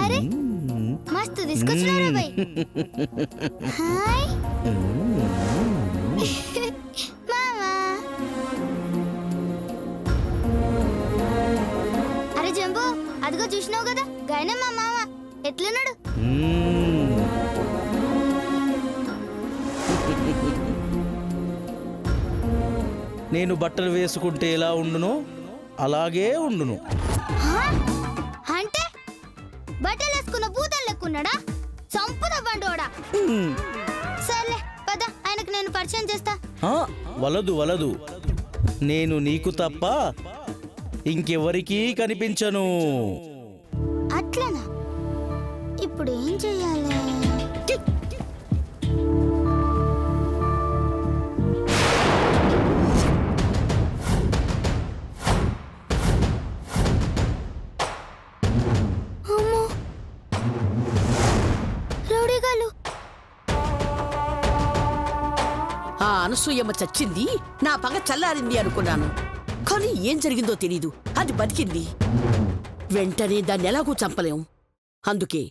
అరే మస్తు తీసుకొచ్చినారా bye. Hi మామా. అరే జంబో, అదిగో చూసినావు కదా, గాయనే మా మామ ఎట్లున్నాడు. నేను బట్టలు వేసుకుంటే ఎలా ఉండును అలాగే ఉండును. అంటే బట్టలు వేసుకున్న భూతాలు లెక్కున్నాడా? చంపున బండోడా. సర్లే పద, ఆయనకు నేను పరిచయం చేస్తా. వలదు వలదు, నేను నీకు తప్ప ఇంకెవరికీ కనిపించను. అట్లనా? ఇప్పుడు ఏం చెయ్యాలి? అనసూయమ్మ చచ్చింది, నా పగ చల్లారింది అనుకున్నాను. కానీ ఏం జరిగిందో తెలీదు. అది బతికింది. వెంటనే దాన్ని ఎలాగూ చంపలేం. అందుకే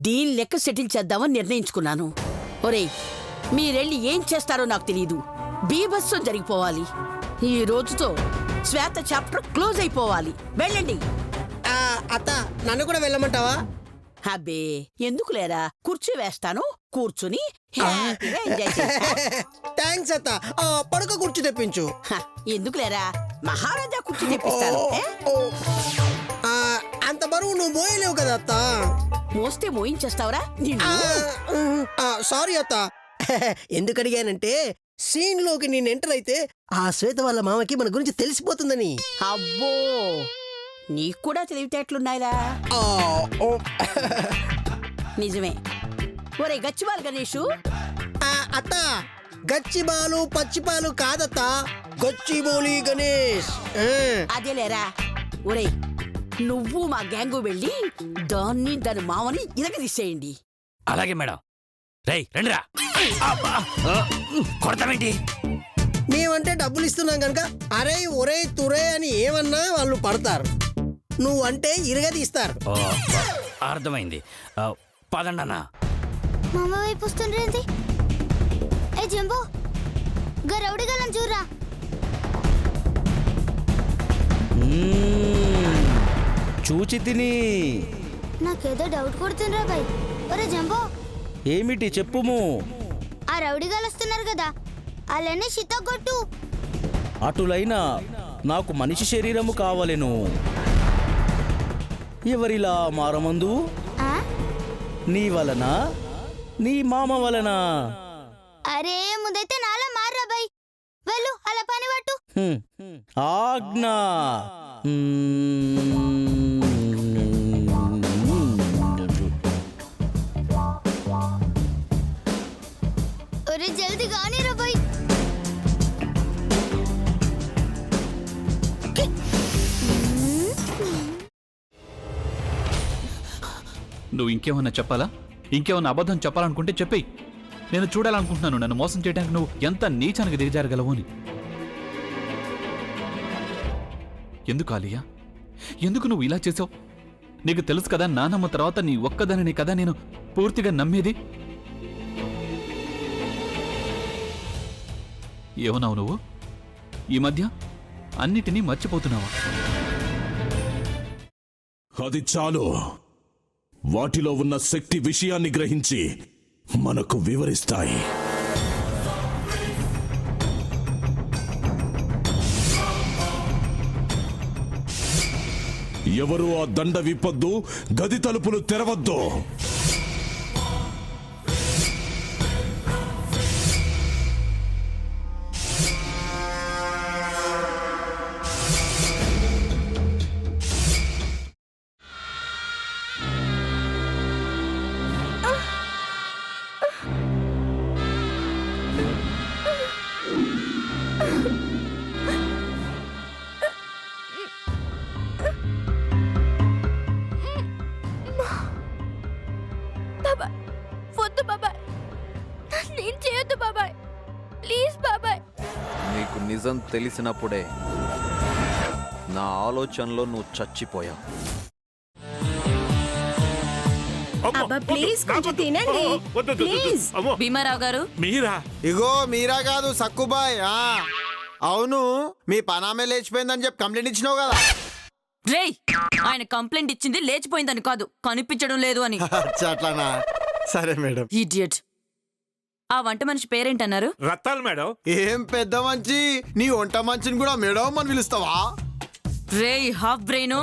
దీని లెక్క సెటిల్ చేద్దామని నిర్ణయించుకున్నాను. ఒరేయ్, మీరెళ్ళి ఏం చేస్తారో నాకు తెలీదు. బీభత్సం జరిగిపోవాలి. ఈ రోజుతో శ్వేత చాప్టర్ క్లోజ్ అయిపోవాలి. వెళ్ళండి. అత్త, నన్ను కూడా వెళ్ళమంటావా? అబ్బే, ఎందుకు లేరా, కుర్చీ వేస్తాను, కూర్చుని హ్యాపీగా ఎంజాయ్ చేస్తా. థ్యాంక్స్ అత్త. పడుక కుర్చీ తెప్పించు. ఎందుకు లేరా, మహారాజా కుర్చీ తెప్పిస్తాను. అంత బరువు నువ్వు మోయలేవు కదా అత్త. మోస్తే మోయించేస్తావురా? సారీ అత్త. ఎందుకు అడిగానంటే, సీన్ లోకి నేను ఎంటర్ అయితే ఆ శ్వేత వాళ్ళ మామకి మన గురించి తెలిసిపోతుందని. అబ్బో, నీకు కూడా తెలివితేటలున్నాయిరా. నిజమే. ఒరే గచ్చిబాల్ గణేషు. అత్త, గచ్చిబాలు పచ్చిపాలు కాదత్త, గచ్చిబోలి గణేష్. అదేలేరా. ఒరే, నువ్వు మా గ్యాంగు వెళ్ళి దాని మామని ఇరగదీసేయండి. అలాగే మేడం. రేయ్ రండిరా. కొడతామేంటి? మేమంటే డబ్బులు ఇస్తున్నాం కనుక అరే ఒరే తురే అని ఏమన్నా వాళ్ళు పడతారు. నువ్వంటే ఇరగదీస్తారు. అర్థమైంది. పదండన్నా. మామ వైపు వస్తుండ్రేంది? ఏ జంబో, గా రౌడీ గలం చూడరా. చూచి తిని నాకేదో డౌట్ కొడుతుండ్రా బాయ్. ఒరే జంబో, ఏమిటి చెప్పుము. ఆ రౌడీ గలు వస్తున్నారు కదా, అలానే షితో కొట్టు. అటులైనా నాకు మనిషి శరీరము కావలెను. ఎవరిలా మారమందు? నీ వలన, నీ మామ వలన. అరే ముందైతే నాలా మారా బాయ్. వెళ్ళు, అలా పని పట్టు. ఆజ్ఞ. ఒరే జల్దీ గానీ రా బాయ్. నువ్వు ఇంకేమన్నా చెప్పాలా? ఇంకేమన్నా అబద్ధం చెప్పాలనుకుంటే చెప్పేయి. నేను చూడాలనుకుంటున్నాను నన్ను మోసం చేయడానికి నువ్వు ఎంత నీచానికి దిగజారగలవు అని. ఎందుకు ఆలియా, ఎందుకు నువ్వు ఇలా చేసావు? నీకు తెలుసు కదా, నానమ్మ తర్వాత నీ ఒక్కదానిని కదా నేను పూర్తిగా నమ్మేది. ఏమన్నావు నువ్వు? ఈ మధ్య అన్నిటినీ మర్చిపోతున్నావా? అది చాలు. వాటిలో ఉన్న శక్తి విషయాన్ని గ్రహించి మనకు వివరిస్తాయి. ఎవరు ఆ దండ విప్పొద్దు, గది తలుపులు తెరవద్దు. నీకు నిజం తెలిసినప్పుడే నా ఆలోచనలో నువ్వు చచ్చిపోయావు. అబ్బా ప్లీజ్ కొంచెం తినండి ప్లీజ్. భీమారావు గారు మీరా? ఇగో మీరా కాదు సక్కుబాయ్. అవును, మీ పనామే లేచిపోయిందని చెప్పి కంప్లైంట్ ఇచ్చినావు కదా. రేయ్, ఆయన కంప్లైంట్ ఇచ్చింది లేచిపోయిందని కాదు, కనిపించడం లేదు అని. అట్లానా? సరే మేడం. ఇడియట్. ఆ వంట మనిషి పేరేంటన్నారు? రత్తాలు మేడం. ఏం పెద్ద మంచి, నీ వంట మంచిని కూడా మేడం అని పిలుస్తావా? రేయ్ హాఫ్ బ్రెయిన్,